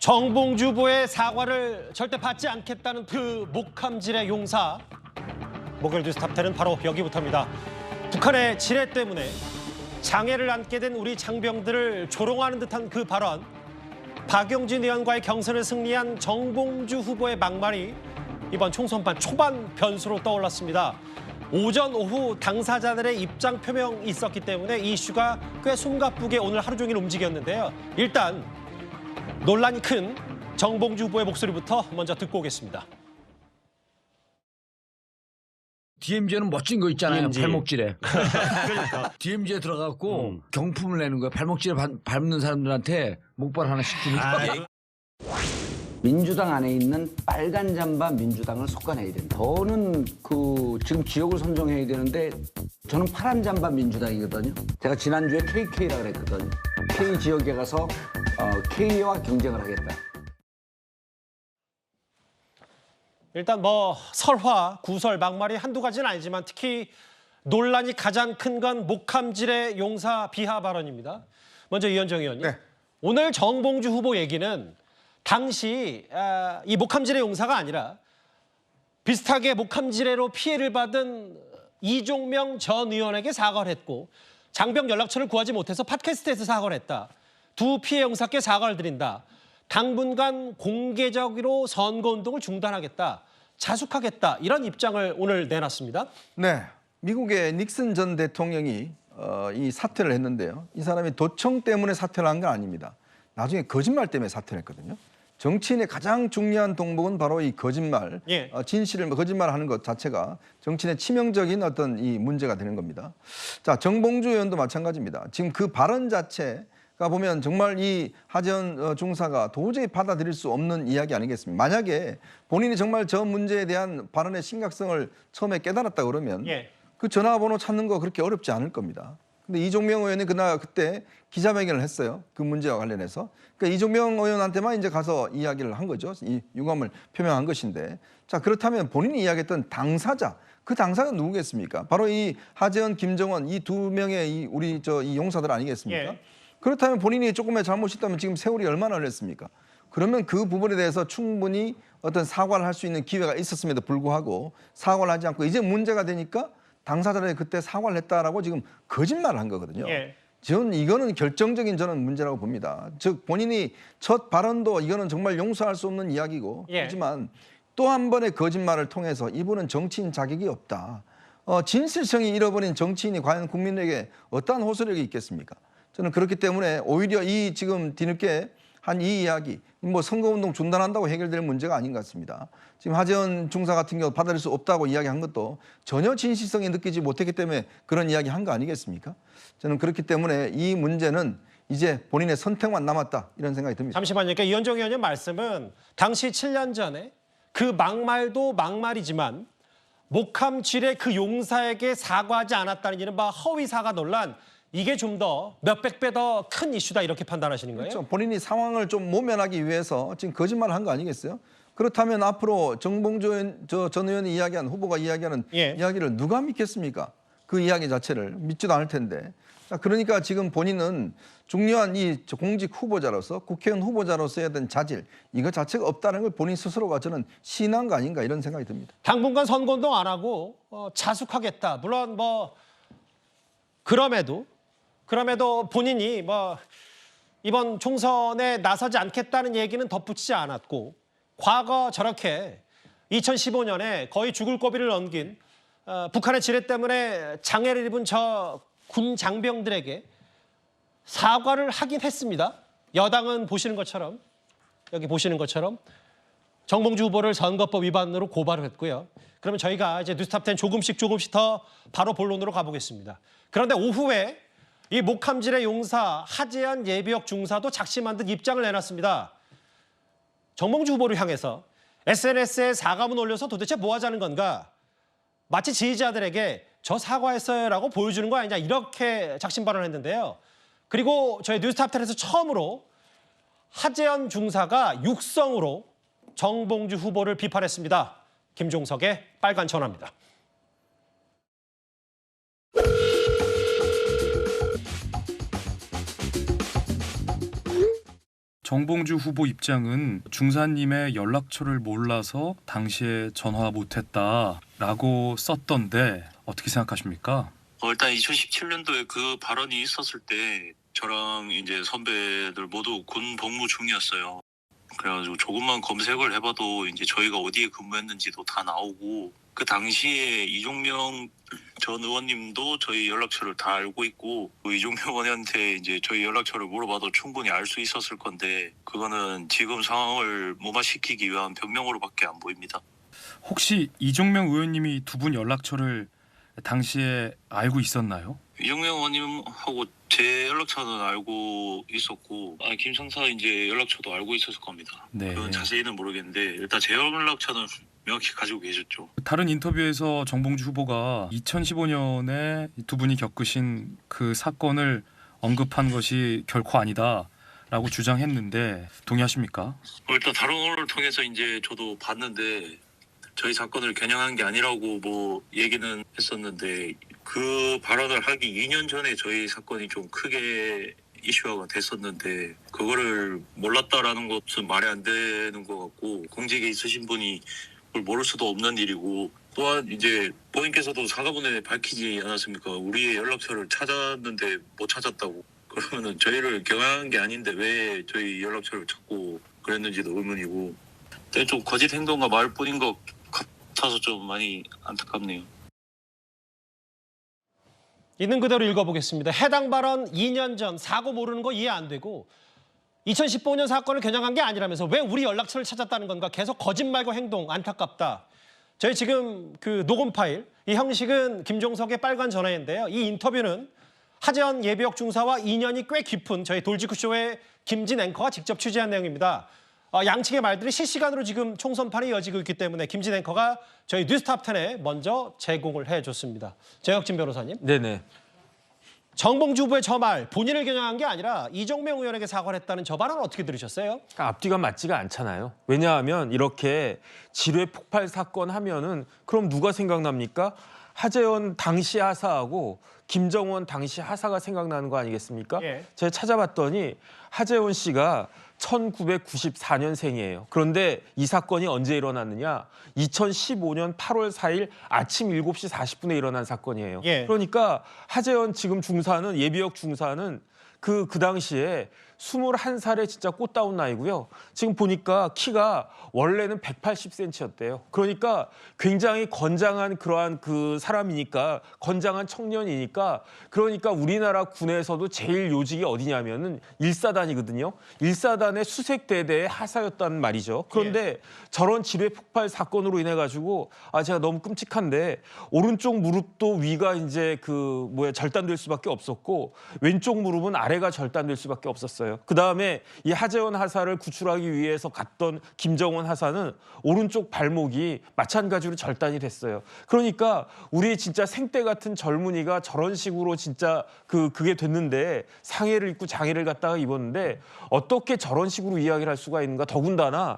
정봉주 후보의 사과를 절대 받지 않겠다는 그 목함질의 용사. 목요일 뉴스 탑10은 바로 여기부터입니다. 북한의 지뢰 때문에 장애를 안게 된 우리 장병들을 조롱하는 듯한 그 발언. 박용진 의원과의 경선을 승리한 정봉주 후보의 막말이 이번 총선판 초반 변수로 떠올랐습니다. 오전, 오후 당사자들의 입장 표명이 있었기 때문에 이 이슈가 꽤 숨가쁘게 오늘 하루 종일 움직였는데요. 일단 논란이 큰 정봉주 후보의 목소리부터 먼저 듣고 오겠습니다. DMZ는 멋진 거 있잖아요. DMZ. 발목질에. 그러니까. DMZ에 들어가고 경품을 내는 거야. 발목질에 밟는 사람들한테 목발 하나씩 주는 거야. 민주당 안에 있는 빨간 잠바 민주당을 솎아내야 된다. 저는 지금 지역을 선정해야 되는데 저는 파란 잠바 민주당이거든요. 제가 지난주에 KK라 그랬거든요. K 지역에 가서 K와 경쟁을 하겠다. 일단 설화, 구설, 막말이 한두 가지는 아니지만 특히 논란이 가장 큰 건 목함질의 용사 비하 발언입니다. 먼저 이현정 의원님. 네. 오늘 정봉주 후보 얘기는 당시 이 목함질의 용사가 아니라 비슷하게 목함질의로 피해를 받은 이종명 전 의원에게 사과를 했고 장병 연락처를 구하지 못해서 팟캐스트에서 사과를 했다. 두 피해 용사께 사과를 드린다. 당분간 공개적으로 선거운동을 중단하겠다. 자숙하겠다. 이런 입장을 오늘 내놨습니다. 네, 미국의 닉슨 전 대통령이 이 사퇴를 했는데요. 이 사람이 도청 때문에 사퇴를 한 건 아닙니다. 나중에 거짓말 때문에 사퇴를 했거든요. 정치인의 가장 중요한 동복은 바로 이 거짓말, 예. 진실을 거짓말하는 것 자체가 정치인의 치명적인 어떤 이 문제가 되는 겁니다. 자, 정봉주 의원도 마찬가지입니다. 지금 그 발언 자체가 보면 정말 이 하재헌 중사가 도저히 받아들일 수 없는 이야기 아니겠습니까? 만약에 본인이 정말 저 문제에 대한 발언의 심각성을 처음에 깨달았다 그러면 예. 그 전화번호 찾는 거 그렇게 어렵지 않을 겁니다. 근데 이종명 의원이 그때 기자회견을 했어요. 그 문제와 관련해서. 그러니까 이종명 의원한테만 이제 가서 이야기를 한 거죠. 이 유감을 표명한 것인데. 자, 그렇다면 본인이 이야기했던 당사자, 그 당사자는 누구겠습니까? 바로 이 하재헌, 김정은 이 두 명의 우리 이 용사들 아니겠습니까? 예. 그렇다면 본인이 조금의 잘못이 있다면 지금 세월이 얼마나 흘렀습니까? 그러면 그 부분에 대해서 충분히 어떤 사과를 할 수 있는 기회가 있었음에도 불구하고 사과를 하지 않고 이제 문제가 되니까 당사자들이 그때 사과를 했다라고 지금 거짓말을 한 거거든요. 예. 저는 이거는 결정적인 저는 문제라고 봅니다. 즉 본인이 첫 발언도 이거는 정말 용서할 수 없는 이야기고 예. 하지만 또 한 번의 거짓말을 통해서 이분은 정치인 자격이 없다. 진실성이 잃어버린 정치인이 과연 국민에게 어떠한 호소력이 있겠습니까? 저는 그렇기 때문에 오히려 이 지금 뒤늦게 한 이 이야기, 선거운동 중단한다고 해결될 문제가 아닌 것 같습니다. 지금 하재헌 중사 같은 경우 받아들일 수 없다고 이야기한 것도 전혀 진실성이 느끼지 못했기 때문에 그런 이야기 한 거 아니겠습니까? 저는 그렇기 때문에 이 문제는 이제 본인의 선택만 남았다 이런 생각이 듭니다. 잠시만요. 그러니까 이현정 의원님 말씀은 당시 7년 전에 그 막말도 막말이지만 목함질의 그 용사에게 사과하지 않았다는 이른바 허위 사과 논란, 이게 좀 더 몇백 배 더 큰 이슈다 이렇게 판단하시는 거예요? 그렇죠. 본인이 상황을 좀 모면하기 위해서 지금 거짓말을 한 거 아니겠어요? 그렇다면 앞으로 정봉주 전 의원이 이야기한 후보가 이야기하는 예. 이야기를 누가 믿겠습니까? 그 이야기 자체를 믿지도 않을 텐데. 자, 그러니까 지금 본인은 중요한 이 공직 후보자로서 국회의원 후보자로서 해야 되는 자질 이거 자체가 없다는 걸 본인 스스로가 저는 시인한 거 아닌가 이런 생각이 듭니다. 당분간 선거운동 안 하고 자숙하겠다. 물론 그럼에도 본인이 이번 총선에 나서지 않겠다는 얘기는 덧붙이지 않았고 과거 저렇게 2015년에 거의 죽을 고비를 넘긴 북한의 지뢰 때문에 장애를 입은 저 군 장병들에게 사과를 하긴 했습니다. 여당은 여기 보시는 것처럼 정봉주 후보를 선거법 위반으로 고발을 했고요. 그러면 저희가 이제 뉴스탑10 조금씩 더 바로 본론으로 가보겠습니다. 그런데 오후에 이 목함질의 용사 하재헌 예비역 중사도 작심한 듯 입장을 내놨습니다. 정봉주 후보를 향해서 SNS에 사과문 올려서 도대체 뭐 하자는 건가? 마치 지지자들에게 저 사과했어요라고 보여주는 거 아니냐 이렇게 작심 발언을 했는데요. 그리고 저희 뉴스탑10에서 처음으로 하재헌 중사가 육성으로 정봉주 후보를 비판했습니다. 김종석의 빨간 전화입니다. 정봉주 후보 입장은 중사님의 연락처를 몰라서 당시에 전화 못했다라고 썼던데 어떻게 생각하십니까? 일단 2017년도에 그 발언이 있었을 때 저랑 이제 선배들 모두 군 복무 중이었어요. 그래가지고 조금만 검색을 해봐도 이제 저희가 어디에 근무했는지도 다 나오고 그 당시에 이종명 전 의원님도 저희 연락처를 다 알고 있고 그 이종명 의원한테 이제 저희 연락처를 물어봐도 충분히 알 수 있었을 건데 그거는 지금 상황을 무마시키기 위한 변명으로밖에 안 보입니다. 혹시 이종명 의원님이 두 분 연락처를 당시에 알고 있었나요? 이종명 의원님하고 제 연락처는 알고 있었고 김상사 이제 연락처도 알고 있었을 겁니다. 네. 그건 자세히는 모르겠는데 일단 제 연락처는 명확히 가지고 계셨죠. 다른 인터뷰에서 정봉주 후보가 2015년에 두 분이 겪으신 그 사건을 언급한 것이 결코 아니다라고 주장했는데 동의하십니까? 일단 다른 언론을 통해서 이제 저도 봤는데 저희 사건을 겨냥한 게 아니라고 뭐 얘기는 했었는데 그 발언을 하기 2년 전에 저희 사건이 좀 크게 이슈화가 됐었는데 그거를 몰랐다라는 것은 말이 안 되는 것 같고 공직에 있으신 분이 그걸 모를 수도 없는 일이고 또한 이제 본인께서도 사과문에 밝히지 않았습니까? 우리의 연락처를 찾았는데 못 찾았다고. 그러면은 저희를 겨냥한 게 아닌데 왜 저희 연락처를 찾고 그랬는지도 의문이고 좀 거짓 행동과 말뿐인 것 같아서 좀 많이 안타깝네요. 있는 그대로 읽어보겠습니다. 해당 발언 2년 전 사고 모르는 거 이해 안 되고 2015년 사건을 겨냥한 게 아니라면서 왜 우리 연락처를 찾았다는 건가 계속 거짓말과 행동 안타깝다. 저희 지금 그 녹음 파일 이 형식은 김종석의 빨간 전화인데요. 이 인터뷰는 하재헌 예비역 중사와 인연이 꽤 깊은 저희 돌직구쇼의 김진 앵커가 직접 취재한 내용입니다. 양측의 말들이 실시간으로 지금 총선판이 이어지고 있기 때문에 김진 앵커가 저희 뉴스탑10에 먼저 제공을 해줬습니다. 재혁진 변호사님. 네네. 정봉주 후보의 저 말 본인을 겨냥한 게 아니라 이종명 의원에게 사과를 했다는 저 발언은 어떻게 들으셨어요? 그러니까 앞뒤가 맞지가 않잖아요. 왜냐하면 이렇게 지뢰 폭발 사건 하면은 그럼 누가 생각납니까? 하재헌 당시 하사하고 김정원 당시 하사가 생각나는 거 아니겠습니까? 예. 제가 찾아봤더니 하재헌 씨가 1994년생이에요. 그런데 이 사건이 언제 일어났느냐? 2015년 8월 4일 아침 7시 40분에 일어난 사건이에요. 예. 그러니까 하재헌 지금 중사는 예비역 중사는 그 당시에 21살에 진짜 꽃다운 나이고요. 지금 보니까 키가 원래는 180cm였대요. 그러니까 굉장히 건장한 그러한 그 사람이니까 건장한 청년이니까 그러니까 우리나라 군에서도 제일 요직이 어디냐면은 1사단이거든요. 1사단의 수색대대의 하사였단 말이죠. 그런데 저런 지뢰 폭발 사건으로 인해 가지고 제가 너무 끔찍한데 오른쪽 무릎도 위가 이제 절단될 수밖에 없었고 왼쪽 무릎은 아래가 절단될 수밖에 없었어요. 그 다음에 이 하재헌 하사를 구출하기 위해서 갔던 김정원 하사는 오른쪽 발목이 마찬가지로 절단이 됐어요. 그러니까 우리 진짜 생때 같은 젊은이가 저런 식으로 진짜 그게 됐는데 상해를 입고 장애를 갖다가 입었는데 어떻게 저런 식으로 이야기를 할 수가 있는가? 더군다나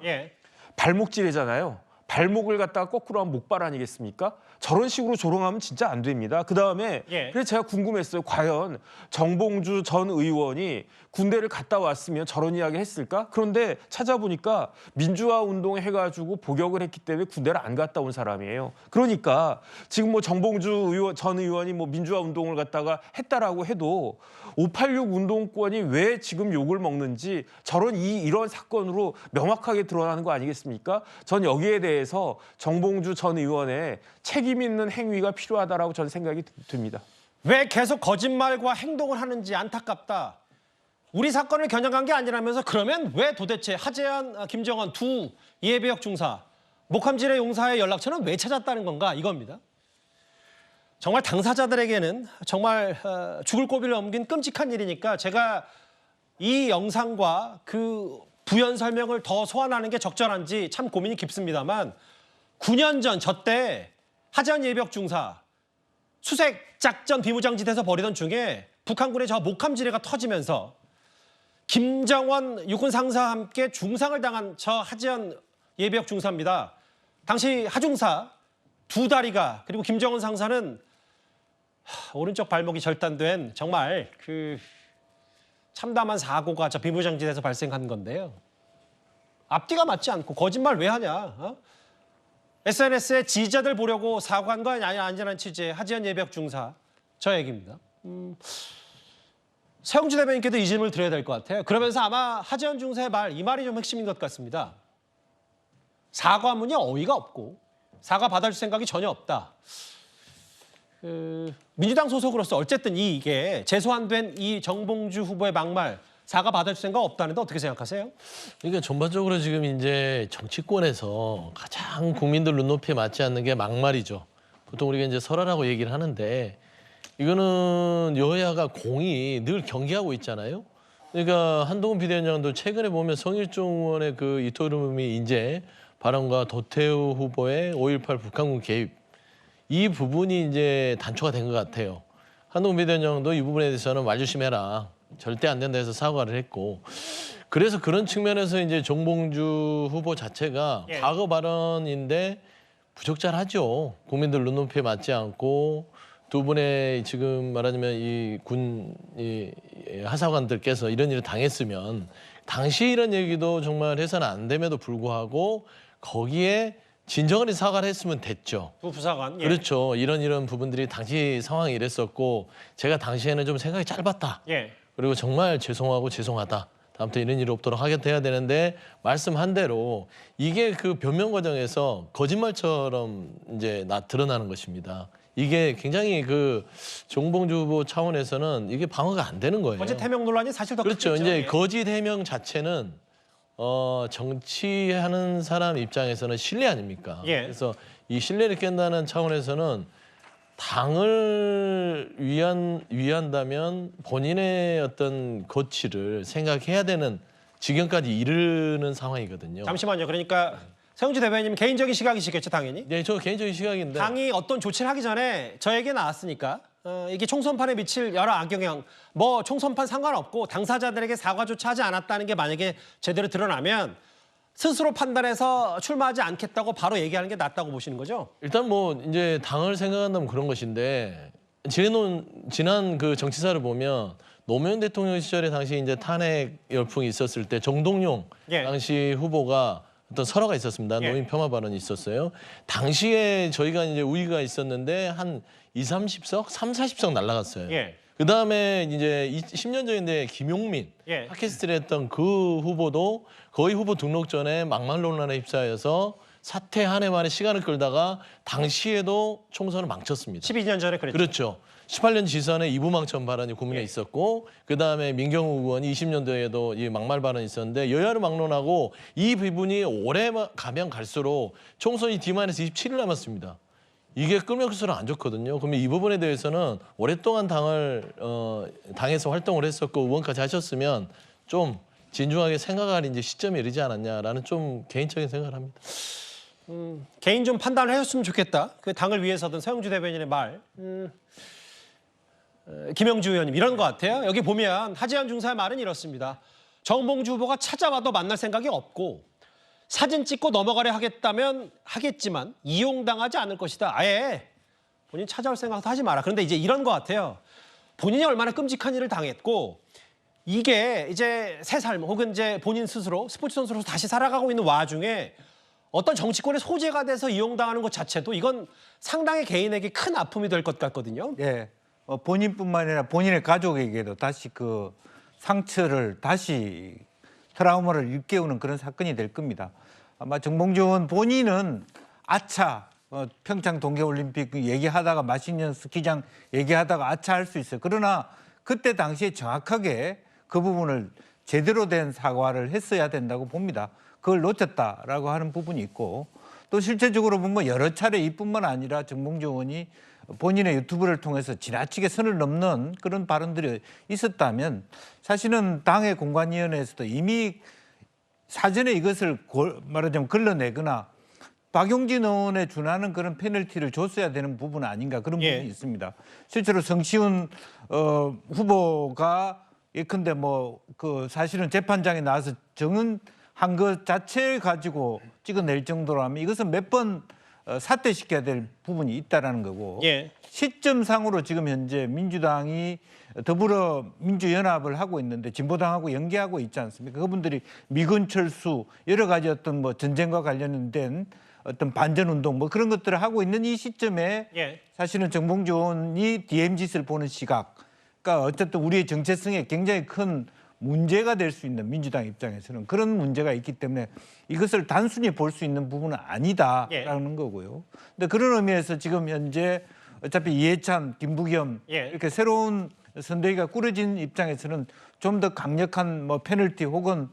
발목질이잖아요. 발목을 갖다가 거꾸로 하면 목발 아니겠습니까? 저런 식으로 조롱하면 진짜 안 됩니다. 그다음에 그래서 제가 궁금했어요. 과연 정봉주 전 의원이 군대를 갔다 왔으면 저런 이야기를 했을까? 그런데 찾아보니까 민주화 운동 해가지고 복역을 했기 때문에 군대를 안 갔다 온 사람이에요. 그러니까 지금 뭐 정봉주 전 의원이 뭐 민주화 운동을 갖다가 했다라고 해도 586 운동권이 왜 지금 욕을 먹는지 저런 이런 사건으로 명확하게 드러나는 거 아니겠습니까? 전 여기에 대해서 정봉주 전 의원의 책임 있는 행위가 필요하다라고 저는 생각이 듭니다. 왜 계속 거짓말과 행동을 하는지 안타깝다. 우리 사건을 겨냥한 게 아니라면서 그러면 왜 도대체 하재헌, 김정원 두 예비역 중사, 목함질의 용사의 연락처는 왜 찾았다는 건가 이겁니다. 정말 당사자들에게는 정말 죽을 고비를 넘긴 끔찍한 일이니까 제가 이 영상과 그 부연 설명을 더 소환하는 게 적절한지 참 고민이 깊습니다만 9년 전 저 때 하재헌 예비역 중사 수색 작전 비무장지대에서 벌이던 중에 북한군의 저 목함지뢰가 터지면서 김정원 육군 상사와 함께 중상을 당한 저 하재헌 예비역 중사입니다. 당시 하중사 두 다리가 그리고 김정원 상사는 오른쪽 발목이 절단된 정말 참 참담한 사고가 저 비무장지대에서 발생한 건데요. 앞뒤가 맞지 않고 거짓말 왜 하냐? 어? SNS에 지지자들 보려고 사과한 거 아니냐 안전한 취재 하지연 예비역 중사 저 얘기입니다. 서영주 대변인께도 이 질문을 드려야 될 것 같아요. 그러면서 아마 하지연 중사의 말, 이 말이 좀 핵심인 것 같습니다. 사과문이 어이가 없고 사과 받아줄 생각이 전혀 없다. 민주당 소속으로서 어쨌든 이게 재소환된 이 정봉주 후보의 막말 사과 받아줄 생각 없다는데 어떻게 생각하세요? 그러니까 전반적으로 지금 이제 정치권에서 가장 국민들 눈높이에 맞지 않는 게 막말이죠. 보통 우리가 이제 설화라고 얘기를 하는데 이거는 여야가 공이 늘 경계하고 있잖아요. 그러니까 한동훈 비대위원장도 최근에 보면 성일종 의원의 그 이토르미 인재 발언과 도태우 후보의 5.18 북한군 개입 이 부분이 이제 단초가 된 것 같아요. 한동훈 비대위원장도 이 부분에 대해서는 말 조심해라. 절대 안 된다 해서 사과를 했고 그래서 그런 측면에서 이제 정봉주 후보 자체가 예. 과거 발언인데 부적절하죠. 국민들 눈높이에 맞지 않고 두 분의 지금 말하자면 이 군 하사관들께서 이런 일을 당했으면 당시 이런 얘기도 정말 해서는 안 됨에도 불구하고 거기에 진정한 사과를 했으면 됐죠. 부사관. 예. 그렇죠. 이런 부분들이 당시 상황이 이랬었고 제가 당시에는 좀 생각이 짧았다. 예. 그리고 정말 죄송하고 죄송하다. 다음부터 이런 일이 없도록 하겠다 되는데 말씀한 대로 이게 그 변명 과정에서 거짓말처럼 이제 드러나는 것입니다. 이게 굉장히 그 정봉주 후보 차원에서는 이게 방어가 안 되는 거예요. 어제 해명 논란이 사실 더 그렇죠. 크겠죠. 이제 예. 거짓 해명 자체는 정치하는 사람 입장에서는 신뢰 아닙니까? 예. 그래서 이 신뢰를 깬다는 차원에서는 당을 위한다면 본인의 어떤 거취를 생각해야 되는 지경까지 이르는 상황이거든요. 잠시만요. 그러니까 서영주 대변인 개인적인 시각이시겠죠, 당연히. 네, 저 개인적인 시각인데. 당이 어떤 조치를 하기 전에 저에게 나왔으니까 이게 총선판에 미칠 여러 악영향, 뭐 총선판 상관없고 당사자들에게 사과조차 하지 않았다는 게 만약에 제대로 드러나면 스스로 판단해서 출마하지 않겠다고 바로 얘기하는 게 낫다고 보시는 거죠? 일단 뭐 이제 당을 생각한다면 그런 것인데 지난 그 정치사를 보면 노무현 대통령 시절에 당시 이제 탄핵 열풍이 있었을 때 정동용 예. 당시 후보가 어떤 설화가 있었습니다. 예. 노인 폄하 발언이 있었어요. 당시에 저희가 이제 우위가 있었는데 한 20-30석, 30-40석 날라갔어요. 예. 그다음에 이제 10년 전인데 김용민 예. 팟캐스트를 했던 그 후보도 거의 후보 등록 전에 막말 논란에 휩싸여서 사퇴 한 해 만에 시간을 끌다가 당시에도 총선을 망쳤습니다. 12년 전에 그랬죠. 그렇죠. 18년 지선에 이부망천 발언이 국민에 있었고 그다음에 민경욱 의원이 20년도에도 이 막말 발언이 있었는데 여야를 막론하고 이 부분이 오래 가면 갈수록 총선이 D-27일 남았습니다. 이게 끌면 끌수록 안 좋거든요. 그러면 이 부분에 대해서는 오랫동안 당에서 활동을 했었고 의원까지 하셨으면 좀 진중하게 생각할 이제 시점이 이르지 않았냐라는 좀 개인적인 생각을 합니다. 개인 좀 판단을 해줬으면 좋겠다. 그 당을 위해서든 서영주 대변인의 말. 김영주 의원님 이런 것 같아요. 여기 보면 하지연 중사의 말은 이렇습니다. 정봉주 후보가 찾아와도 만날 생각이 없고 사진 찍고 넘어가려 하겠다면 하겠지만 이용당하지 않을 것이다. 아예 본인 찾아올 생각도 하지 마라. 그런데 이제 이런 것 같아요. 본인이 얼마나 끔찍한 일을 당했고 이게 이제 새 삶 혹은 이제 본인 스스로 스포츠 선수로 다시 살아가고 있는 와중에 어떤 정치권의 소재가 돼서 이용당하는 것 자체도 이건 상당히 개인에게 큰 아픔이 될 것 같거든요. 예, 본인뿐만 아니라 본인의 가족에게도 다시 그 상처를 다시 트라우마를 일깨우는 그런 사건이 될 겁니다. 아마 정봉주 의원 본인은 아차 평창 동계올림픽 얘기하다가 마식년 스키장 얘기하다가 아차 할 수 있어요. 그러나 그때 당시에 정확하게 그 부분을 제대로 된 사과를 했어야 된다고 봅니다. 그걸 놓쳤다라고 하는 부분이 있고 또 실제적으로 보면 여러 차례 이뿐만 아니라 정봉주 의원이 본인의 유튜브를 통해서 지나치게 선을 넘는 그런 발언들이 있었다면 사실은 당의 공관위원회에서도 이미 사전에 이것을 말하자면 걸러내거나 박용진 의원에 준하는 그런 페널티를 줬어야 되는 부분 아닌가 그런 부분이 있습니다. 실제로 성시훈 후보가 예컨대 뭐 그 사실은 재판장에 나와서 증언한 것 자체를 가지고 찍어낼 정도라면 이것은 몇 번 사퇴시켜야 될 부분이 있다라는 거고 예. 시점상으로 지금 현재 민주당이 더불어민주연합을 하고 있는데 진보당하고 연계하고 있지 않습니까? 그분들이 미군 철수 여러 가지 어떤 뭐 전쟁과 관련된 어떤 반전운동 뭐 그런 것들을 하고 있는 이 시점에 예. 사실은 정봉주 의원이 DMZ를 보는 시각, 그러니까 어쨌든 우리의 정체성에 굉장히 큰 문제가 될 수 있는 민주당 입장에서는 그런 문제가 있기 때문에 이것을 단순히 볼 수 있는 부분은 아니다라는 거고요. 근데 그런 의미에서 지금 현재 어차피 이해찬, 김부겸 예. 이렇게 새로운 선대위가 꾸려진 입장에서는 좀 더 강력한 뭐 페널티 혹은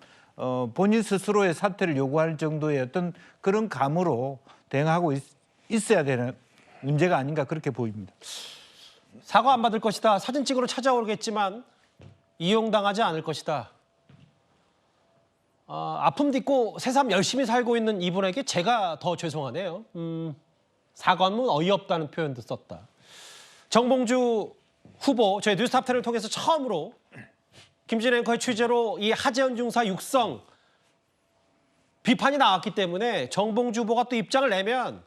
본인 스스로의 사퇴를 요구할 정도의 어떤 그런 감으로 대응하고 있어야 되는 문제가 아닌가 그렇게 보입니다. 사과 안 받을 것이다. 사진 찍으러 찾아오겠지만 이용당하지 않을 것이다. 아픔 딛고 새삼 열심히 살고 있는 이분에게 제가 더 죄송하네요. 사과는 어이없다는 표현도 썼다. 정봉주 후보 저희 뉴스탑10을 통해서 처음으로 김진 앵커의 취재로 이 하재헌 중사 육성 비판이 나왔기 때문에 정봉주 후보가 또 입장을 내면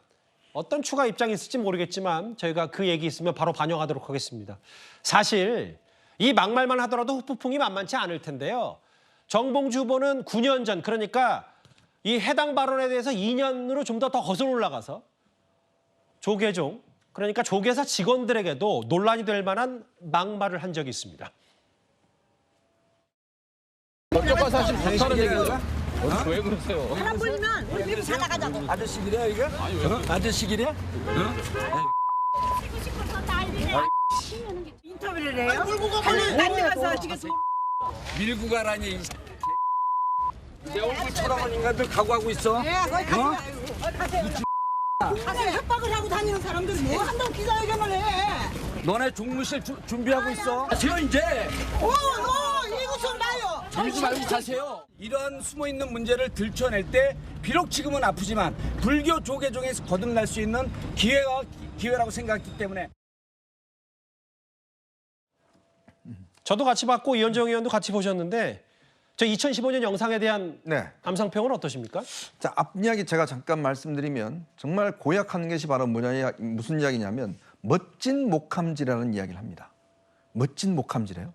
어떤 추가 입장이 있을지 모르겠지만 저희가 그 얘기 있으면 바로 반영하도록 하겠습니다. 사실 이 막말만 하더라도 후폭풍이 만만치 않을 텐데요. 정봉주 후보는 9년 전 그러니까 이 해당 발언에 대해서 2년으로 좀 더 거슬러 올라가서 조계종 그러니까 조계사 직원들에게도 논란이 될 만한 막말을 한 적이 있습니다. 법적과 사실 좋다는 얘기가? 왜 그러세요? 바람 불면 우리 밀고 다 나가자고. 아저씨길이야 이게? 아저씨길이야? 인터뷰를 해요? 하늘 날려가서 지금 밀고 가라니. 내 얼굴 쳐다보는 인간들 각오하고 있어. 네, 거기 가세요. 가세요. 협박을 하고 다니는 사람들이 뭐 한다고 기자회견을 해? 너네 종무실 준비하고 있어. 가세요 이제. 이것은 나요. 밀지 말고 가세요. 이러한 숨어있는 문제를 들춰낼 때 비록 지금은 아프지만 불교 조계종에서 거듭날 수 있는 기회라고 생각했기 때문에. 저도 같이 봤고 이현정 의원도 같이 보셨는데 저 2015년 영상에 대한 네. 감상평은 어떠십니까? 자, 앞 이야기 제가 잠깐 말씀드리면 정말 고약한 것이 바로 무슨 이야기냐면 멋진 목함지라는 이야기를 합니다. 멋진 목함지래요.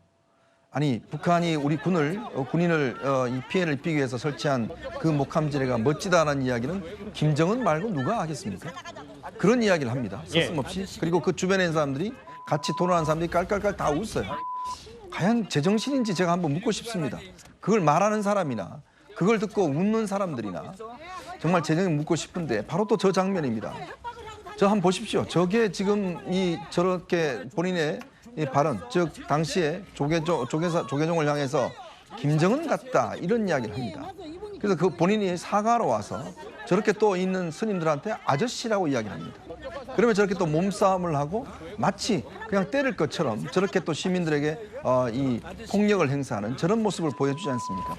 아니 북한이 우리 군인을 이 피해를 입히기 위해서 설치한 그 목함지뢰가 멋지다는 이야기는 김정은 말고 누가 하겠습니까? 그런 이야기를 합니다. 서슴없이. 그리고 그 주변에 있는 사람들이 같이 토론하는 사람들이 깔깔깔 다 웃어요. 과연 제정신인지 제가 한번 묻고 싶습니다. 그걸 말하는 사람이나 그걸 듣고 웃는 사람들이나 정말 제정신 묻고 싶은데 바로 또 저 장면입니다. 저 한번 보십시오. 저게 지금 저렇게 본인의 이 발언, 즉 당시에 조계종을 향해서 김정은 같다 이런 이야기를 합니다. 그래서 그 본인이 사과로 와서 저렇게 또 있는 스님들한테 아저씨라고 이야기를 합니다. 그러면 저렇게 또 몸싸움을 하고 마치 그냥 때릴 것처럼 저렇게 또 시민들에게 이 폭력을 행사하는 저런 모습을 보여주지 않습니까?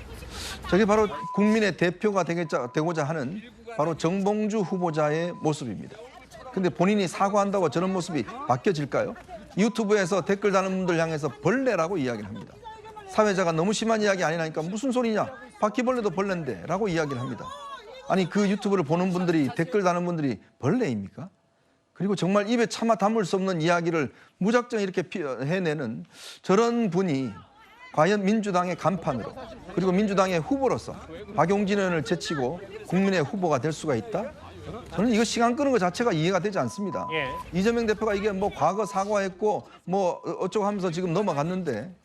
저게 바로 국민의 대표가 되고자 하는 바로 정봉주 후보자의 모습입니다. 근데 본인이 사과한다고 저런 모습이 바뀌어질까요? 유튜브에서 댓글 다는 분들 향해서 벌레라고 이야기를 합니다. 사회자가 너무 심한 이야기 아니라니까 무슨 소리냐? 바퀴벌레도 벌레인데 라고 이야기를 합니다. 아니 그 유튜브를 보는 분들이 댓글 다는 분들이 벌레입니까? 그리고 정말 입에 차마 담을 수 없는 이야기를 무작정 이렇게 해내는 저런 분이 과연 민주당의 간판으로 그리고 민주당의 후보로서 박용진 의원을 제치고 국민의 후보가 될 수가 있다? 저는 이거 시간 끄는 것 자체가 이해가 되지 않습니다. 이재명 대표가 이게 뭐 과거 사과했고 뭐 어쩌고 하면서 지금 넘어갔는데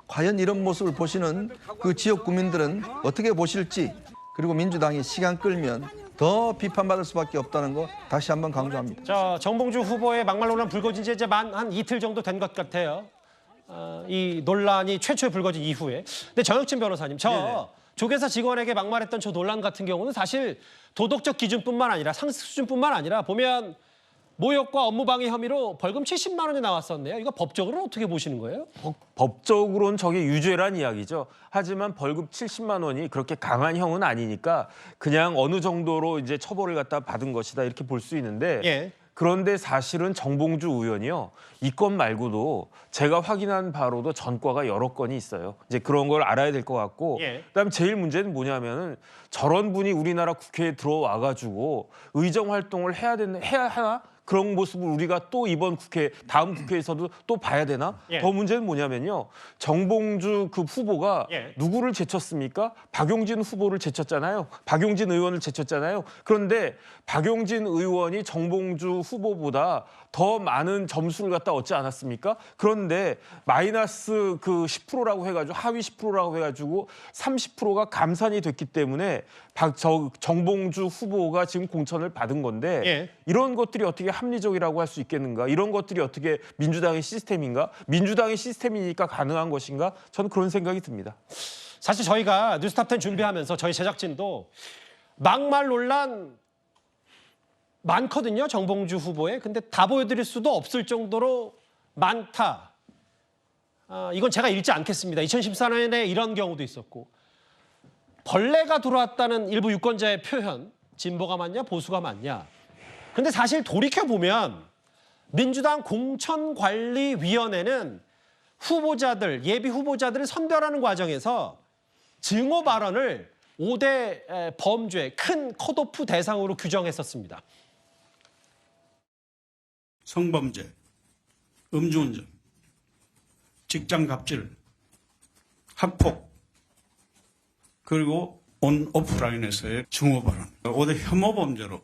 과연 이런 모습을 보시는 그 지역 국민들은 어떻게 보실지 그리고 민주당이 시간 끌면 더 비판받을 수밖에 없다는 거 다시 한번 강조합니다. 자, 정봉주 후보의 막말 논란 불거진 지 이제 한 이틀 정도 된 것 같아요. 이 논란이 최초에 불거진 이후에. 근데 정혁진 변호사님, 조계사 직원에게 막말했던 저 논란 같은 경우는 사실 도덕적 기준뿐만 아니라 상식 수준뿐만 아니라 보면 모욕과 업무방해 혐의로 벌금 70만 원이 나왔었네요. 이거 법적으로는 어떻게 보시는 거예요? 법적으로는 저게 유죄란 이야기죠. 하지만 벌금 70만 원이 그렇게 강한 형은 아니니까 그냥 어느 정도로 이제 처벌을 갖다 받은 것이다 이렇게 볼 수 있는데 그런데 사실은 정봉주 의원이요. 이 건 말고도 제가 확인한 바로도 전과가 여러 건이 있어요. 이제 그런 걸 알아야 될 것 같고 예. 그다음에 제일 문제는 뭐냐면은 저런 분이 우리나라 국회에 들어와 가지고 의정 활동을 해야 하나? 그런 모습을 우리가 또 이번 국회, 다음 국회에서도 또 봐야 되나? 예. 더 문제는 뭐냐면요. 정봉주 그 후보가 예. 누구를 제쳤습니까? 박용진 후보를 제쳤잖아요. 박용진 의원을 제쳤잖아요. 그런데 박용진 의원이 정봉주 후보보다 더 많은 점수를 갖다 얻지 않았습니까? 그런데 마이너스 그 10%라고 해가지고 하위 10%라고 해가지고 30%가 감산이 됐기 때문에 정봉주 후보가 지금 공천을 받은 건데 예. 이런 것들이 어떻게 합리적이라고 할 수 있겠는가? 이런 것들이 어떻게 민주당의 시스템인가? 민주당의 시스템이니까 가능한 것인가? 저는 그런 생각이 듭니다. 사실 저희가 뉴스탑10 준비하면서 저희 제작진도 막말 논란 많거든요. 정봉주 후보에. 근데 다 보여드릴 수도 없을 정도로 많다. 이건 제가 읽지 않겠습니다. 2014년에 이런 경우도 있었고 벌레가 들어왔다는 일부 유권자의 표현. 진보가 맞냐 보수가 맞냐. 근데 사실 돌이켜보면 민주당 공천관리위원회는 후보자들, 예비 후보자들을 선별하는 과정에서 증오 발언을 5대 범죄, 큰 컷오프 대상으로 규정했었습니다. 성범죄, 음주운전, 직장 갑질, 학폭, 그리고 온 오프라인에서의 증오 발언, 5대 혐오 범죄로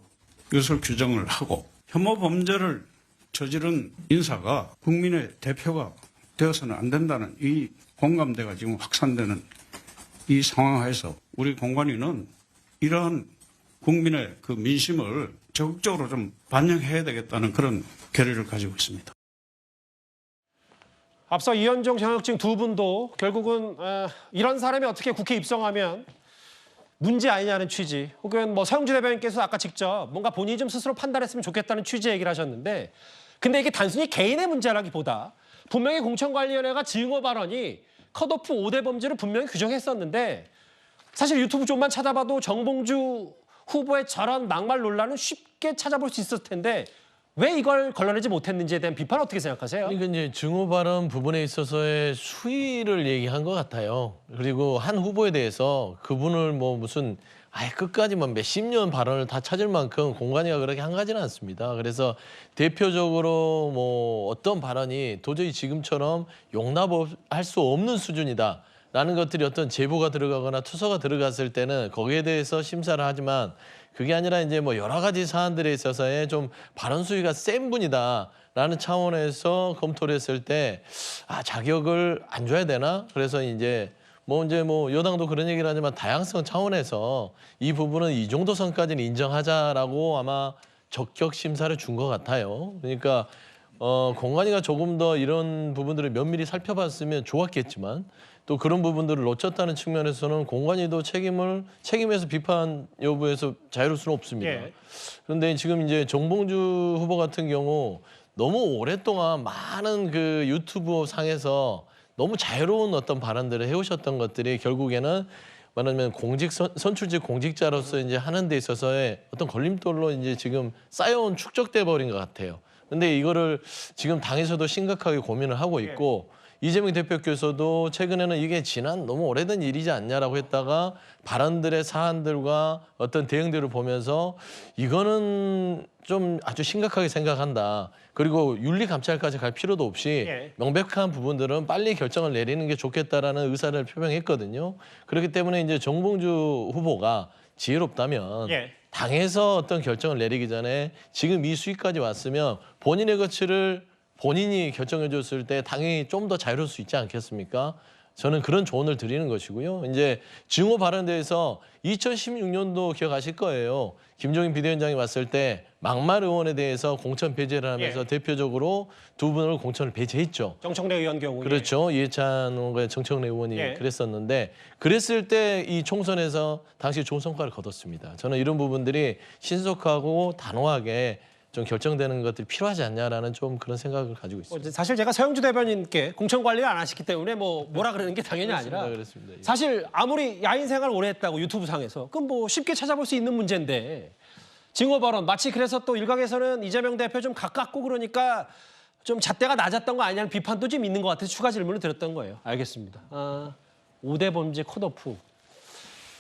이것을 규정을 하고 혐오 범죄를 저지른 인사가 국민의 대표가 되어서는 안 된다는 이 공감대가 지금 확산되는 이 상황에서 우리 공관위는 이러한 국민의 그 민심을 적극적으로 좀 반영해야 되겠다는 그런 결의를 가지고 있습니다. 앞서 이현종 정혁진 두 분도 결국은 이런 사람이 어떻게 국회에 입성하면 문제 아니냐는 취지, 혹은 뭐 서영주 대변인께서 아까 직접 뭔가 본인이 좀 스스로 판단했으면 좋겠다는 취지의 얘기를 하셨는데, 근데 이게 단순히 개인의 문제라기보다 분명히 공천관리위원회가 증오 발언이 컷오프 5대 범죄를 분명히 규정했었는데, 사실 유튜브 좀만 찾아봐도 정봉주 후보의 저런 막말 논란은 쉽게 찾아볼 수 있었을 텐데 왜 이걸 걸러내지 못했는지에 대한 비판 어떻게 생각하세요? 그러니까 이제 증오 발언 부분에 있어서의 수위를 얘기한 것 같아요. 그리고 한 후보에 대해서 그분을 뭐 무슨 끝까지 뭐 몇십 년 발언을 다 찾을 만큼 공관위가 그렇게 한 가지는 않습니다. 그래서 대표적으로 뭐 어떤 발언이 도저히 지금처럼 용납할 수 없는 수준이다. 라는 것들이 어떤 제보가 들어가거나 투서가 들어갔을 때는 거기에 대해서 심사를 하지만 그게 아니라 이제 뭐 여러 가지 사안들에 있어서의 좀 발언 수위가 센 분이다라는 차원에서 검토를 했을 때 자격을 안 줘야 되나? 그래서 이제 뭐 여당도 그런 얘기를 하지만 다양성 차원에서 이 부분은 이 정도 선까지는 인정하자라고 아마 적격 심사를 준 것 같아요. 그러니까 공관위가 조금 더 이런 부분들을 면밀히 살펴봤으면 좋았겠지만 또 그런 부분들을 놓쳤다는 측면에서는 공관위도 책임에서 비판 여부에서 자유로울 수는 없습니다. 예. 그런데 지금 이제 정봉주 후보 같은 경우 너무 오랫동안 많은 그 유튜브 상에서 너무 자유로운 어떤 발언들을 해오셨던 것들이 결국에는 말하면 선출직 공직자로서 이제 하는 데 있어서의 어떤 걸림돌로 이제 지금 쌓여온 축적돼 버린 것 같아요. 근데 이거를 지금 당에서도 심각하게 고민을 하고 있고 이재명 대표께서도 최근에는 이게 지난 너무 오래된 일이지 않냐라고 했다가 발언들의 사안들과 어떤 대응들을 보면서 이거는 좀 아주 심각하게 생각한다. 그리고 윤리감찰까지 갈 필요도 없이 명백한 부분들은 빨리 결정을 내리는 게 좋겠다라는 의사를 표명했거든요. 그렇기 때문에 이제 정봉주 후보가 지혜롭다면 당에서 어떤 결정을 내리기 전에 지금 이 수위까지 왔으면 본인의 가치를 본인이 결정해 줬을 때 당연히 좀 더 자유로울 수 있지 않겠습니까? 저는 그런 조언을 드리는 것이고요. 이제 증오 발언에 대해서 2016년도 기억하실 거예요. 김종인 비대위원장이 왔을 때 막말 의원에 대해서 공천 배제를 하면서 대표적으로 두 분을 공천을 배제했죠. 정청래 의원 경우. 그렇죠. 이해찬 의원과 정청래 의원이 그랬었는데 그랬을 때 이 총선에서 당시 좋은 성과를 거뒀습니다. 저는 이런 부분들이 신속하고 단호하게 좀 결정되는 것들이 필요하지 않냐라는 좀 그런 생각을 가지고 있습니다. 사실 제가 서영주 대변인께 공천 관리를 안 하셨기 때문에 뭐라 그러는 게 당연히 아니라 그렇습니다. 사실 아무리 야인 생활 오래 했다고 유튜브 상에서 그럼 뭐 쉽게 찾아볼 수 있는 문제인데 증오 발언 마치 그래서 또 일각에서는 이재명 대표 좀 가깝고 그러니까 좀 잣대가 낮았던 거 아니냐는 비판도 좀 있는 것 같아서 추가 질문을 드렸던 거예요. 알겠습니다. 5대 범죄 컷오프.